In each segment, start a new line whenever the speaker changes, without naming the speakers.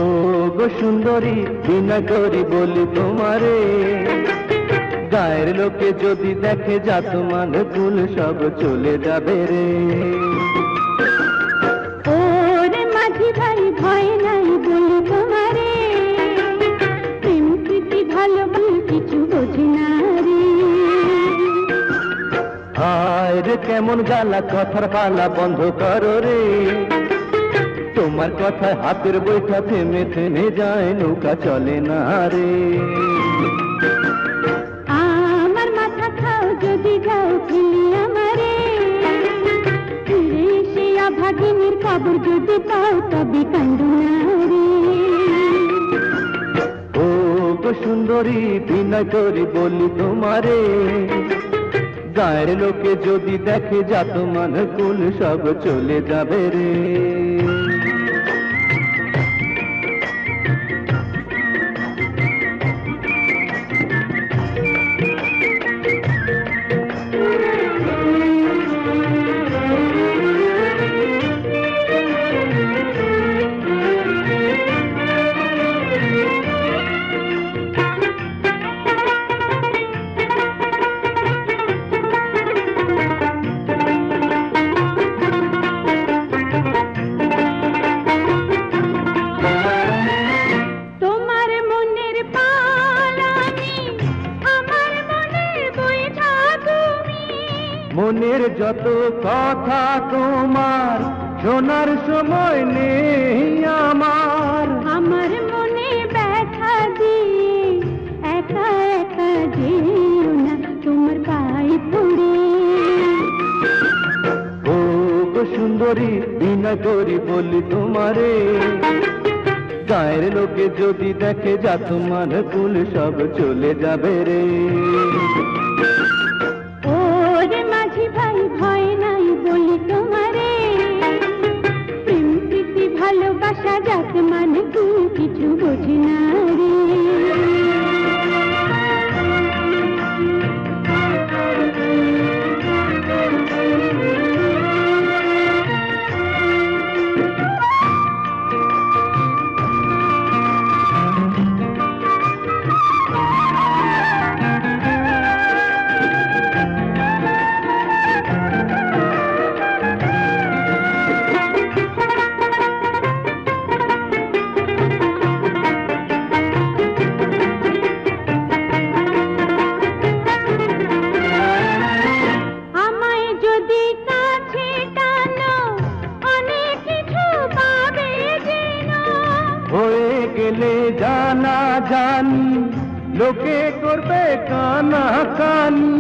ও গো সুন্দরী, বিনা করি বলি তোমারে, গায়ের লোকে যদি দেখে জাত মান কুল সব চলে যাবে রে।
ওরে মাঝি ভাই ভয় নাই বলি তোমারে, প্রেম প্রীতি ভালো কিছু বোঝে না রে।
হায় রে কেমন গালা, কথার পালা বন্ধ করো রে, তোমার কথায় হাতের বৈঠা থেমে থেমে যায়, নৌকা চলে না রে।
আমার মাথা খাও যদি যাও ফেলি আমারে, ফিরে এসে অভাগিনীর খবর যদি পাও তবে কান্দো না রে।
ও গো সুন্দরী, বিনা করি বলি তোমারে, গায়ের লোকে যদি দেখে জাত মান কুল সব চলে যাবে রে। মনের যত কথা তোমার শোনার সময় নেই আমার,
আমার মনে ব্যথা দিয়ে একা একা যেও না তোমার পায়ে পড়ে।
ও গো সুন্দরী, বিনা করি বলি তোমারে, গায়ের লোকে যদি দেখে জাত মান কুল সব চলে যাবে রে।
ওরে মাঝি ভাই ভয় নাই বলি তোমারে, প্রেম প্রীতি ভালোবাসা জাত মানে তুমি কিছু বোঝে না রে।
হয়ে গেলে জানা জানি লোকে করবে কানা কানি,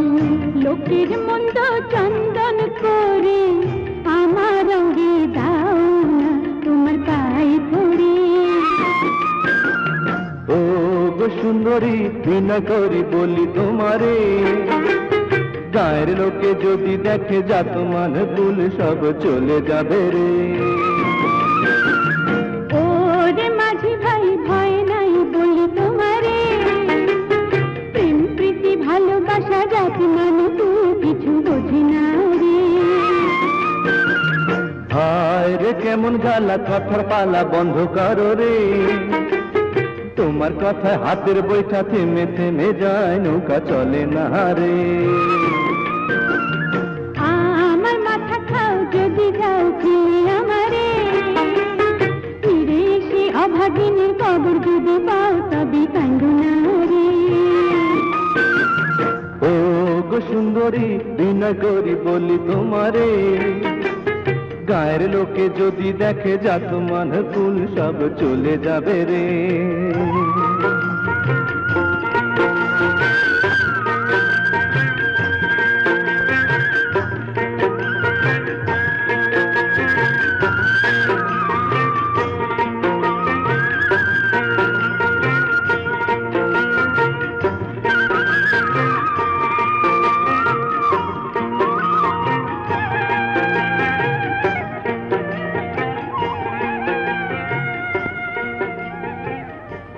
লোকের মন্দ চন্দন করে আমার রঙে দাও না তোমার পায়ে পড়ে।
ও গো সুন্দরী, বিনা করি বলি তোমারে, গায়ের লোকে যদি দেখে জাত মান কুল সব চলে যাবে রে।
ওরে মাঝি ভাই ভয় নাই বলি তোমারে, প্রেম প্রীতি ভালোবাসা জাত মানে তুমি কিছু বোঝে না রে।
হায় রে কেমন গালা, কথার পালা বন্ধ করো রে, তোমার কথায় হাতের বৈঠা থেমে থেমে যায়, নৌকা চলে না রে।
আমার মাথা খাও যদি যাও ফিরে আমারে, ফিরে এসে অভাগিনীর খবর যদি পাও তবে কান্দো না রে।
ও গো সুন্দরী, বিনা করি বলি তোমারে, গায়ের লোকে যদি দেখে জাত মান কুল সব চলে যাবে রে।